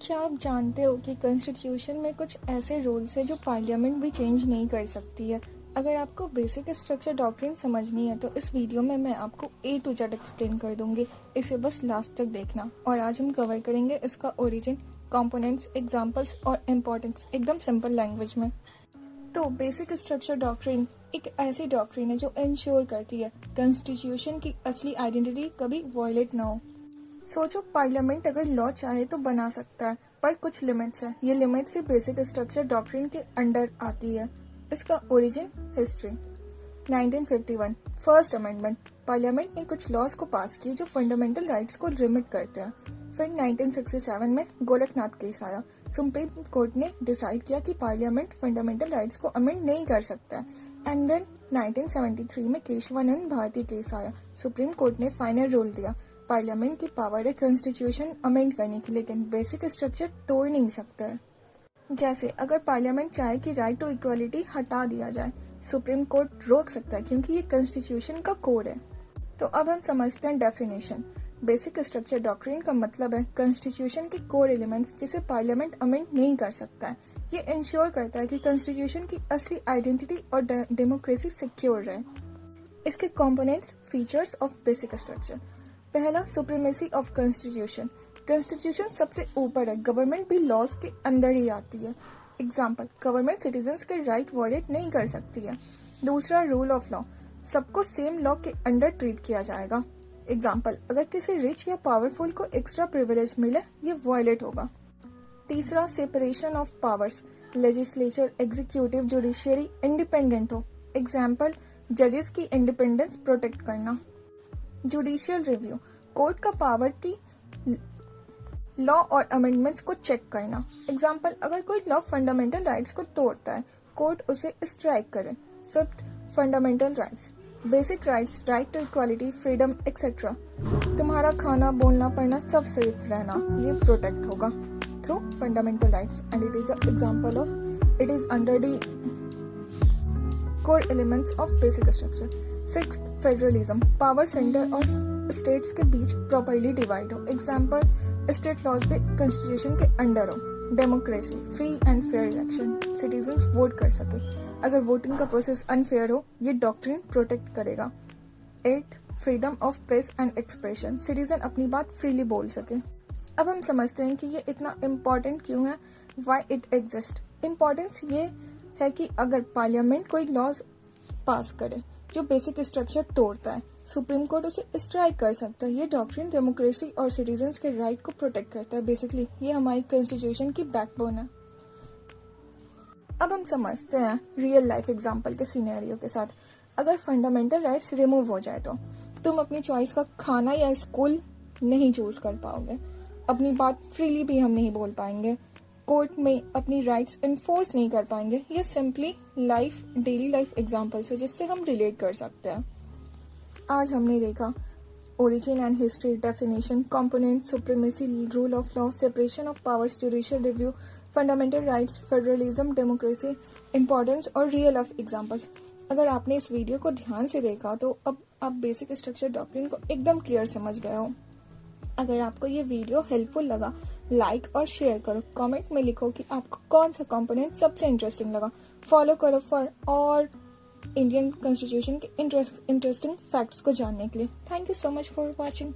क्या आप जानते हो कि कॉन्स्टिट्यूशन में कुछ ऐसे रूल्स हैं जो पार्लियामेंट भी चेंज नहीं कर सकती है। अगर आपको बेसिक स्ट्रक्चर डॉक्ट्रिन समझनी है तो इस वीडियो में मैं आपको A to Z एक्सप्लेन कर दूंगी। इसे बस लास्ट तक देखना। और आज हम कवर करेंगे इसका ओरिजिन, कंपोनेंट्स, एग्जांपल्स और इम्पोर्टेंस एकदम सिंपल लैंग्वेज में। तो बेसिक स्ट्रक्चर डॉक्ट्रिन एक ऐसी डॉक्ट्रिन है जो इंश्योर करती है कॉन्स्टिट्यूशन की असली आइडेंटिटी कभी वायलेट ना हो। सोचो, पार्लियामेंट अगर लॉ चाहे तो बना सकता है, पर कुछ लिमिट्स है। ये लिमिट्स ही बेसिक स्ट्रक्चर डॉक्ट्रिन के अंडर आती है। इसका origin, history. 1951 first amendment. Parliament ने कुछ लॉज को पास किए जो फंडामेंटल राइट्स को लिमिट करते हैं। फिर 1967 में गोलकनाथ केस आया। सुप्रीम कोर्ट ने डिसाइड किया कि पार्लियामेंट फंडामेंटल राइट्स को अमेंड नहीं कर सकता है। एंड देन 1973 में केशवानंद भारती केस आया। सुप्रीम कोर्ट ने फाइनल रूल दिया, पार्लियामेंट की पावर है कॉन्स्टिट्यूशन अमेंड करने की, लेकिन बेसिक स्ट्रक्चर तोड़ नहीं सकता है। जैसे अगर पार्लियामेंट चाहे कि राइट टू इक्वालिटी हटा दिया जाए, सुप्रीम कोर्ट रोक सकता है क्योंकि ये कॉन्स्टिट्यूशन का कोड है। तो अब हम समझते हैं डेफिनेशन। बेसिक स्ट्रक्चर डॉक्ट्रिन का मतलब है कॉन्स्टिट्यूशन के कोर एलिमेंट्स जिसे पार्लियामेंट अमेंड नहीं कर सकता है। ये इंश्योर करता है कि कॉन्स्टिट्यूशन की असली आइडेंटिटी और डेमोक्रेसी सिक्योर रहे। इसके components, features of basic structure. पहला, सुप्रीमेसी ऑफ कॉन्स्टिट्यूशन। कॉन्स्टिट्यूशन सबसे ऊपर है, गवर्नमेंट भी लॉज के अंदर ही आती है। एग्जाम्पल, गवर्नमेंट सिटीजन्स के राइट वायलेट नहीं कर सकती है। दूसरा, रूल ऑफ लॉ। सबको सेम लॉ के अंडर ट्रीट किया जाएगा। एग्जाम्पल, अगर किसी रिच या पावरफुल को एक्स्ट्रा प्रिविलेज मिले, ये वायलेट होगा। तीसरा, separation of powers. Legislature, executive, judiciary independent हो। एग्जाम्पल, जजेस की इंडिपेंडेंस प्रोटेक्ट करना। जुडिशियल रिव्यू, कोर्ट का पावर की लॉ और अमेंडमेंट्स को चेक करना। एग्जाम्पल, अगर कोई लॉ फंडामेंटल राइट्स को तोड़ता है, कोर्ट उसे स्ट्राइक करे। Fifth, fundamental rights. Basic rights, right to equality, freedom etcetera. तुम्हारा खाना, बोलना, पढ़ना सब सेफ रहना, ये प्रोटेक्ट होगा through fundamental rights and it is example of it is under the core elements of basic structure. Sixth, federalism. Power centre और states के बीच प्रॉपर्ली डिवाइड हो। एग्जाम्पल, स्टेट लॉज भी कॉन्स्टिट्यूशन के अंडर हो। Democracy, free and fair election, citizens vote कर सके। अगर वोटिंग का प्रोसेस अनफेयर हो, ये डॉक्ट्रिन प्रोटेक्ट करेगा। Eight, freedom of press and expression. Citizen अपनी बात फ्रीली बोल सके। अब हम समझते हैं कि ये इतना इम्पोर्टेंट क्यों है, व्हाई इट एग्जिस्ट। इम्पोर्टेंस ये है कि अगर पार्लियामेंट कोई लॉज पास करे जो बेसिक स्ट्रक्चर तोड़ता है, सुप्रीम कोर्ट उसे स्ट्राइक कर सकता है। ये डॉक्ट्रिन डेमोक्रेसी और सिटीजन्स के राइट को प्रोटेक्ट करता है। बेसिकली ये हमारी कॉन्स्टिट्यूशन की बैकबोन है। अब हम समझते हैं रियल लाइफ एग्जांपल के सिनेरियो के साथ। अगर फंडामेंटल राइट्स रिमूव हो जाए तो तुम अपनी चॉइस का खाना या स्कूल नहीं चूज कर पाओगे। अपनी बात फ्रीली भी हम नहीं बोल पाएंगे। कोर्ट में अपनी राइट्स इन्फोर्स नहीं कर पाएंगे। ये simply life, daily life examples है जिससे हम रिलेट कर सकते हैं। आज हमने देखा origin and history, definition, component, supremacy, rule of law, separation of powers, judicial review, fundamental rights, federalism, democracy, importance और रियल लाइफ एग्जांपल्स। अगर आपने इस वीडियो को ध्यान से देखा तो अब आप बेसिक स्ट्रक्चर डॉक्ट्रिन को एकदम क्लियर समझ गए हो। अगर आपको ये वीडियो हेल्पफुल लगा, लाइक और शेयर करो। कमेंट में लिखो कि आपको कौन सा कंपोनेंट सबसे इंटरेस्टिंग लगा। फॉलो करो फॉर और इंडियन कॉन्स्टिट्यूशन के इंटरेस्टिंग फैक्ट्स को जानने के लिए। Thank you so much for watching.